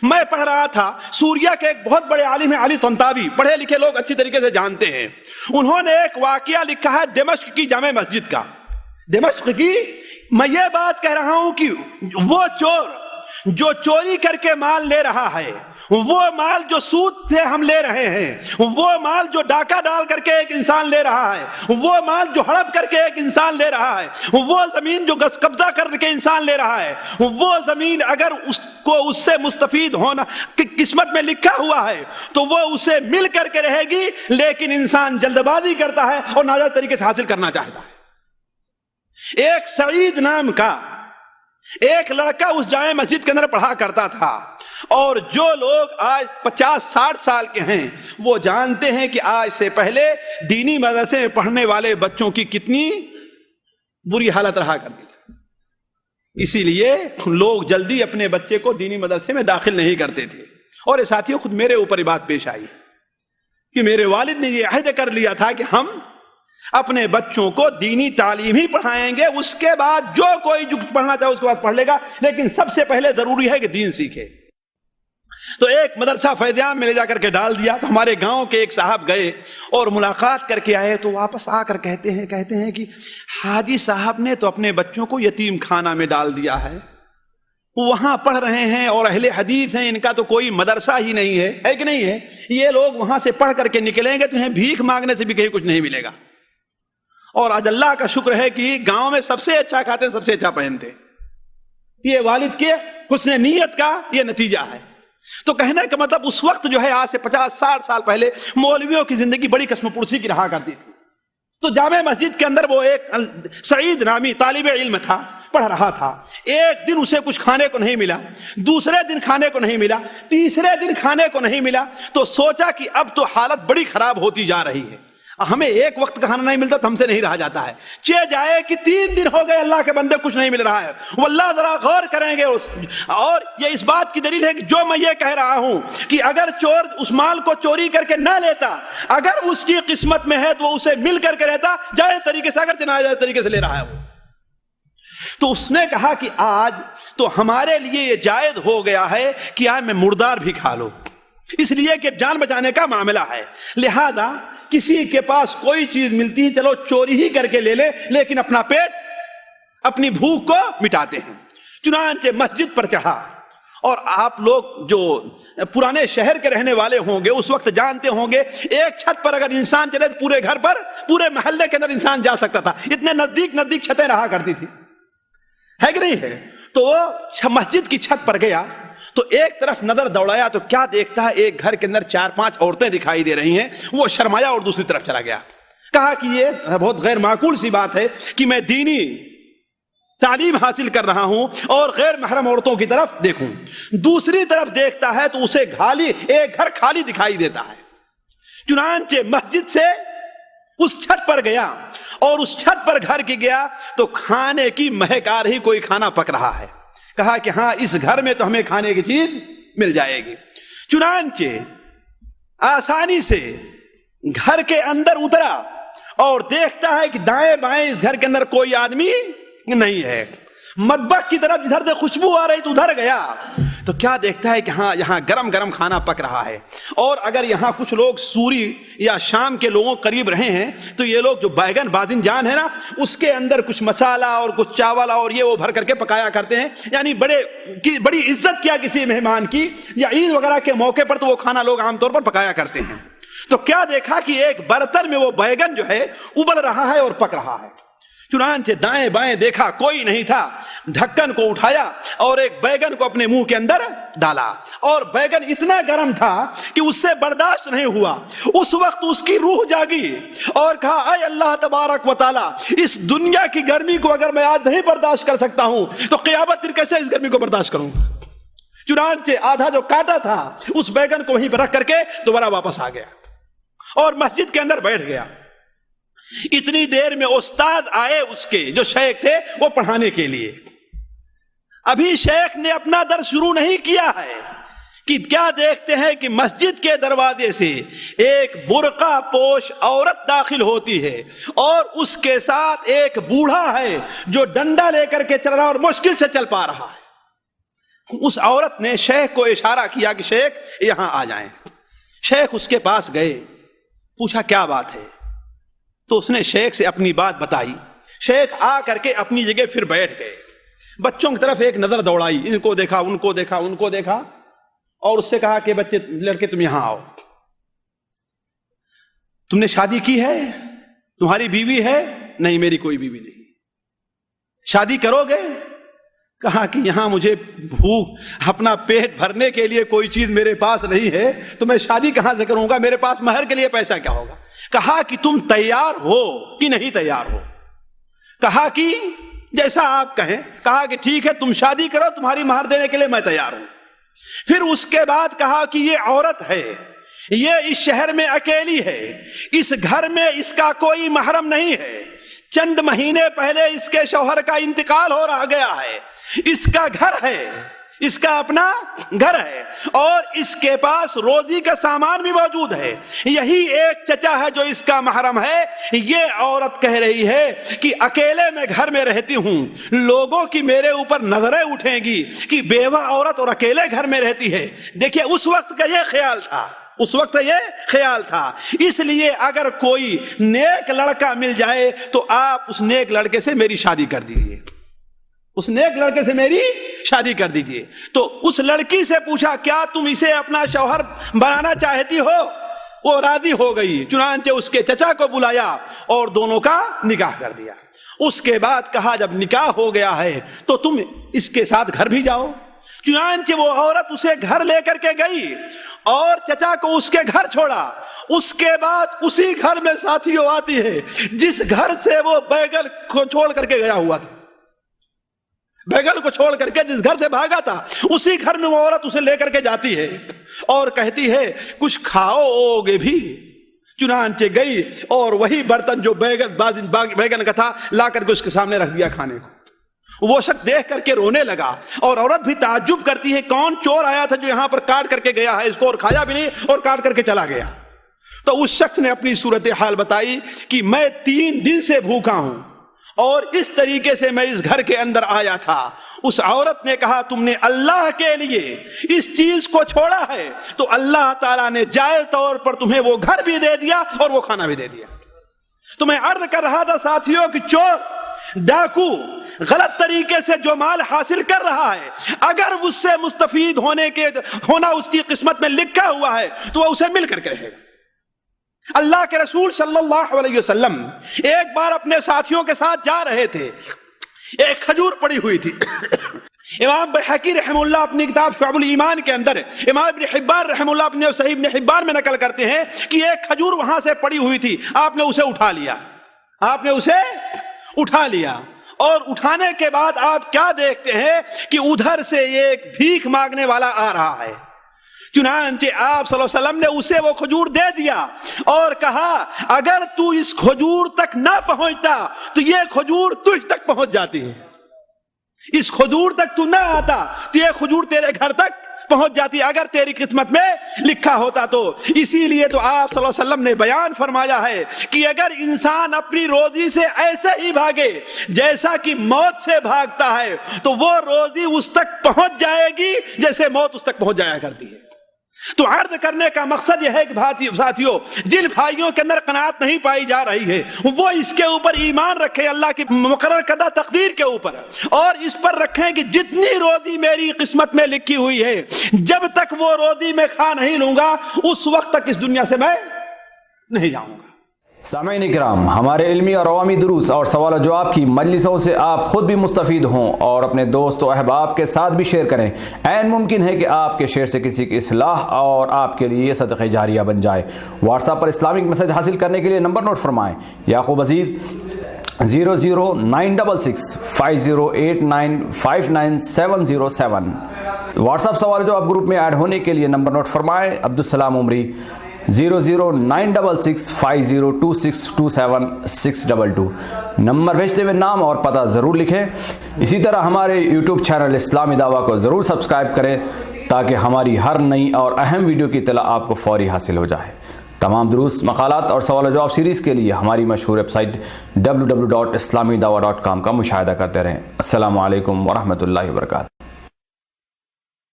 میں پڑھ رہا تھا، سوریا کے ایک بہت بڑے عالم ہیں علی طنطاوی، پڑھے لکھے لوگ اچھی طریقے سے جانتے ہیں، انہوں نے ایک واقعہ لکھا ہے دمشق کی جامع مسجد کا۔ دمشق کی، میں یہ بات کہہ رہا ہوں کہ وہ چور جو چوری کر کے مال لے رہا ہے، وہ مال جو سود سے ہم لے رہے ہیں، وہ مال جو ڈاکہ ڈال کر کے ایک انسان لے رہا ہے، وہ مال جو ہڑپ کر کے ایک انسان لے رہا ہے، وہ زمین جو قبضہ کر کے انسان لے رہا ہے، وہ زمین اگر اس کو اس سے مستفید ہونا قسمت میں لکھا ہوا ہے تو وہ اسے مل کر کے رہے گی، لیکن انسان جلد بازی کرتا ہے اور ناجائز طریقے سے حاصل کرنا چاہتا ہے۔ ایک سعید نام کا ایک لڑکا اس جامع مسجد کے اندر پڑھا کرتا تھا، اور جو لوگ آج 50-60 سال کے ہیں وہ جانتے ہیں کہ آج سے پہلے دینی مدرسے میں پڑھنے والے بچوں کی کتنی بری حالت رہا کرتی تھی۔ اسی لیے لوگ جلدی اپنے بچے کو دینی مدرسے میں داخل نہیں کرتے تھے، اور ساتھیوں خود میرے اوپر یہ بات پیش آئی کہ میرے والد نے یہ عہد کر لیا تھا کہ ہم اپنے بچوں کو دینی تعلیم ہی پڑھائیں گے، اس کے بعد جو کوئی جو پڑھنا چاہے اس کے بعد پڑھ لے گا، لیکن سب سے پہلے ضروری ہے کہ دین سیکھے۔ تو ایک مدرسہ فیضیام میں لے جا کر کے ڈال دیا۔ تو ہمارے گاؤں کے ایک صاحب گئے اور ملاقات کر کے آئے، تو واپس آ کر کہتے ہیں کہ حاجی صاحب نے تو اپنے بچوں کو یتیم خانہ میں ڈال دیا ہے، وہاں پڑھ رہے ہیں اور اہل حدیث ہیں، ان کا تو کوئی مدرسہ ہی نہیں ہے کہ نہیں ہے؟ یہ لوگ وہاں سے پڑھ کر کے نکلیں گے تو انہیں بھیک مانگنے سے بھی کہیں کچھ نہیں ملے گا۔ اور آج اللہ کا شکر ہے کہ گاؤں میں سب سے اچھا کھاتے، سب سے اچھا پہنتے۔ یہ والد کے حسن نیت کا یہ نتیجہ ہے۔ تو کہنے کا مطلب اس وقت جو ہے آج سے 50-60 سال پہلے مولویوں کی زندگی بڑی قسم پرسی کی رہا کرتی تھی۔ تو جامع مسجد کے اندر وہ ایک سعید نامی طالب علم تھا، پڑھ رہا تھا۔ ایک دن اسے کچھ کھانے کو نہیں ملا، دوسرے دن کھانے کو نہیں ملا، تیسرے دن کھانے کو نہیں ملا، تو سوچا کہ اب تو حالت بڑی خراب ہوتی جا رہی ہے، ہمیں ایک وقت کا کھانا نہیں ملتا تو ہم سے نہیں رہا جاتا ہے، چہ جائے کہ 3 دن ہو گئے اللہ کے بندے کچھ نہیں مل رہا ہے۔ واللہ ذرا غور کریں گے اور یہ اس بات کی دلیل ہے کہ جو میں یہ کہہ رہا ہوں کہ اگر چور اس مال کو چوری کر کے نہ لیتا، اگر اس کی قسمت میں ہے تو وہ اسے مل کر کے رہتا، جائز طریقے سے، اگر ناجائز طریقے سے لے رہا ہے وہ۔ تو اس نے کہا کہ آج تو ہمارے لیے یہ جائز ہو گیا ہے کہ آج میں مردار بھی کھا لوں، اس لیے کہ جان بچانے کا معاملہ ہے، لہذا کسی کے پاس کوئی چیز ملتی ہے چلو چوری ہی کر کے لے لے، لیکن اپنا پیٹ، اپنی بھوک کو مٹاتے ہیں۔ چنانچہ مسجد پر چڑھا، اور آپ لوگ جو پرانے شہر کے رہنے والے ہوں گے اس وقت جانتے ہوں گے، ایک چھت پر اگر انسان چلے تو پورے گھر پر، پورے محلے کے اندر انسان جا سکتا تھا، اتنے نزدیک چھتیں رہا کرتی تھی، ہے کہ نہیں ہے؟ تو وہ مسجد کی چھت پر گیا تو ایک طرف نظر دوڑایا تو کیا دیکھتا ہے، ایک گھر کے اندر 4-5 عورتیں دکھائی دے رہی ہیں۔ وہ شرمایا اور دوسری طرف چلا گیا، کہا کہ یہ بہت غیر معقول سی بات ہے کہ میں دینی تعلیم حاصل کر رہا ہوں اور غیر محرم عورتوں کی طرف دیکھوں۔ دوسری طرف دیکھتا ہے تو اسے ایک گھر خالی دکھائی دیتا ہے۔ چنانچہ مسجد سے اس چھت پر گیا، اور اس چھت پر گھر کی گیا تو کھانے کی مہک آ رہی، کوئی کھانا پک رہا ہے۔ کہا کہ ہاں اس گھر میں تو ہمیں کھانے کی چیز مل جائے گی۔ چنانچہ آسانی سے گھر کے اندر اترا اور دیکھتا ہے کہ دائیں بائیں اس گھر کے اندر کوئی آدمی نہیں ہے۔ مطبخ کی طرف جدھر سے خوشبو آ رہی تو ادھر گیا تو کیا دیکھتا ہے کہ ہاں یہاں گرم گرم کھانا پک رہا ہے، اور اگر یہاں کچھ لوگ سوری یا شام کے لوگوں قریب رہے ہیں تو یہ لوگ جو بیگن بادنجان ہے نا، اس کے اندر کچھ مسالہ اور کچھ چاول اور یہ وہ بھر کر کے پکایا کرتے ہیں، یعنی بڑی عزت کیا کسی مہمان کی، یا عید وغیرہ کے موقع پر تو وہ کھانا لوگ عام طور پر پکایا کرتے ہیں۔ تو کیا دیکھا کہ ایک برتن میں وہ بیگن جو ہے ابل رہا ہے اور پک رہا ہے۔ چنانچہ دائیں بائیں دیکھا، کوئی نہیں تھا، ڈھکن کو اٹھایا اور ایک بیگن کو اپنے منہ کے اندر ڈالا، اور بیگن اتنا گرم تھا کہ اس سے برداشت نہیں ہوا۔ اس وقت اس کی روح جاگی اور کہا اے اللہ تبارک و تعالی، اس دنیا کی گرمی کو اگر میں آج نہیں برداشت کر سکتا ہوں تو قیامت دن کیسے اس گرمی کو برداشت کروں گا۔ چنانچہ آدھا جو کاٹا تھا اس بیگن کو وہیں پر رکھ کر کے دوبارہ واپس آ گیا اور مسجد کے اندر بیٹھ گیا۔ اتنی دیر میں استاد آئے، اس کے جو شیخ تھے وہ پڑھانے کے لیے۔ ابھی شیخ نے اپنا درس شروع نہیں کیا ہے کہ کیا دیکھتے ہیں کہ مسجد کے دروازے سے ایک برقع پوش عورت داخل ہوتی ہے، اور اس کے ساتھ ایک بوڑھا ہے جو ڈنڈا لے کر کے چل رہا اور مشکل سے چل پا رہا ہے۔ اس عورت نے شیخ کو اشارہ کیا کہ شیخ یہاں آ جائیں. شیخ اس کے پاس گئے, پوچھا کیا بات ہے؟ تو اس نے شیخ سے اپنی بات بتائی. شیخ آ کر کے اپنی جگہ پھر بیٹھ گئے. بچوں کی طرف ایک نظر دوڑائی, ان کو دیکھا, ان کو دیکھا, ان کو دیکھا, اور اس سے کہا کہ بچے لڑکے تم یہاں آؤ, تم نے شادی کی ہے؟ تمہاری بیوی ہے؟ نہیں میری کوئی بیوی نہیں. شادی کرو گے؟ کہا کہ یہاں مجھے بھوک, اپنا پیٹ بھرنے کے لیے کوئی چیز میرے پاس نہیں ہے, تو میں شادی کہاں سے کروں گا؟ میرے پاس مہر کے لیے پیسہ کیا ہوگا؟ کہا کہ تم تیار ہو کہ نہیں تیار ہو؟ کہا کہ جیسا آپ کہیں. کہا کہ ٹھیک ہے تم شادی کرو, تمہاری مہر دینے کے لیے میں تیار ہوں. پھر اس کے بعد کہا کہ یہ عورت ہے, یہ اس شہر میں اکیلی ہے, اس گھر میں اس کا کوئی محرم نہیں ہے, چند مہینے پہلے اس کے شوہر کا انتقال ہو رہا گیا ہے, اس کا گھر ہے, اس کا اپنا گھر ہے, اور اس کے پاس روزی کا سامان بھی موجود ہے, یہی ایک چچا ہے جو اس کا محرم ہے. یہ عورت کہہ رہی ہے کہ اکیلے میں گھر میں رہتی ہوں, لوگوں کی میرے اوپر نظریں اٹھیں گی کہ بیوہ عورت اور اکیلے گھر میں رہتی ہے. دیکھیے اس وقت کا یہ خیال تھا, اس وقت یہ خیال تھا. اس لیے اگر کوئی نیک لڑکا مل جائے تو آپ اس نیک لڑکے سے میری شادی کر دیجیے, اس نیک لڑکے سے میری شادی کر دیجیے. تو اس لڑکی سے پوچھا کیا تم اسے اپنا شوہر بنانا چاہتی ہو؟ وہ راضی ہو گئی. چنانچہ اس کے چچا کو بلایا اور دونوں کا نکاح کر دیا. اس کے بعد کہا جب نکاح ہو گیا ہے تو تم اس کے ساتھ گھر بھی جاؤ. چنانچہ وہ عورت اسے گھر لے کر کے گئی اور چچا کو اس کے گھر چھوڑا. اس کے بعد اسی گھر میں ساتھیوں آتی ہے جس گھر سے وہ بیگل کو چھوڑ کر کے گیا ہوا تھا, بیگل کو چھوڑ کر کے جس گھر سے بھاگا تھا اسی گھر میں وہ عورت اسے لے کر کے جاتی ہے اور کہتی ہے کچھ کھاؤ گے بھی. چنانچہ گئی اور وہی برتن جو بیگن کا تھا لا کر کے اس کے سامنے رکھ دیا کھانے کو. وہ شخص دیکھ کر کے رونے لگا اور عورت بھی تعجب کرتی ہے کون چور آیا تھا جو یہاں پر کاٹ کر کے گیا ہے اس کو, اور کھایا بھی نہیں اور کاٹ کر کے چلا گیا. تو اس شخص نے اپنی صورتحال بتائی کہ میں 3 دن سے بھوکا ہوں اور اس طریقے سے میں اس گھر کے اندر آیا تھا. اس عورت نے کہا تم نے اللہ کے لیے اس چیز کو چھوڑا ہے تو اللہ تعالیٰ نے جائز طور پر تمہیں وہ گھر بھی دے دیا اور وہ کھانا بھی دے دیا. تو میں عرض کر رہا تھا ساتھیوں کہ چور, ڈاکو غلط طریقے سے جو مال حاصل کر رہا ہے, اگر اس سے مستفید ہونا اس کی قسمت میں لکھا ہوا ہے تو وہ اسے مل کر کے رہے گا. اللہ کے رسول صلی اللہ علیہ وسلم ایک بار اپنے ساتھیوں کے ساتھ جا رہے تھے, ایک کھجور پڑی ہوئی تھی. امام بحقی رحم اللہ اپنی کتاب شعب الایمان کے اندر, امام ابن حبان رحم اللہ اپنے صحیح ابن حبان میں نقل کرتے ہیں کہ ایک کھجور وہاں سے پڑی ہوئی تھی, آپ نے اسے اٹھا لیا, آپ نے اسے اٹھا لیا, اور اٹھانے کے بعد آپ کیا دیکھتے ہیں کہ ادھر سے ایک بھیک مانگنے والا آ رہا ہے. چنانچہ آپ صلی اللہ علیہ وسلم نے اسے وہ کھجور دے دیا اور کہا اگر تو اس کھجور تک نہ پہنچتا تو یہ کھجور تجھ تک پہنچ جاتی ہے, اس کھجور تک تو نہ آتا تو یہ کھجور تیرے گھر تک پہنچ جاتی اگر تیری قسمت میں لکھا ہوتا تو. اسی لیے تو آپ صلی اللہ علیہ وسلم نے بیان فرمایا ہے کہ اگر انسان اپنی روزی سے ایسے ہی بھاگے جیسا کہ موت سے بھاگتا ہے تو وہ روزی اس تک پہنچ جائے گی جیسے موت اس تک پہنچ جایا کرتی ہے. تو عرض کرنے کا مقصد یہ ہے کہ ساتھیوں جن بھائیوں کے اندر قناعت نہیں پائی جا رہی ہے وہ اس کے اوپر ایمان رکھیں اللہ کی مقرر کردہ تقدیر کے اوپر, اور اس پر رکھیں کہ جتنی روزی میری قسمت میں لکھی ہوئی ہے جب تک وہ روزی میں کھا نہیں لوں گا اس وقت تک اس دنیا سے میں نہیں جاؤں گا. سامعین اکرام, ہمارے علمی اور عوامی دروس اور سوال و جواب کی مجلسوں سے آپ خود بھی مستفید ہوں اور اپنے دوست و احباب کے ساتھ بھی شیئر کریں. عین ممکن ہے کہ آپ کے شیئر سے کسی کی اصلاح اور آپ کے لیے صدقہ جاریہ بن جائے. واٹس ایپ پر اسلامک میسج حاصل کرنے کے لیے نمبر نوٹ فرمائیں. یعقوب عزیز 009665089590707. واٹس ایپ سوال جواب گروپ میں ایڈ ہونے کے لیے نمبر نوٹ فرمائیں. عبدالسلام عمری 0096650262762. نمبر بھیجتے ہوئے نام اور پتہ ضرور لکھیں. اسی طرح ہمارے یوٹیوب چینل اسلامی دعویٰ کو ضرور سبسکرائب کریں تاکہ ہماری ہر نئی اور اہم ویڈیو کی اطلاع آپ کو فوری حاصل ہو جائے. تمام دروس, مقالات اور سوال و جواب سیریز کے لیے ہماری مشہور ویب سائٹ www.islamidawah.com کا مشاہدہ کرتے رہیں. السلام علیکم ورحمۃ اللہ وبرکاتہ.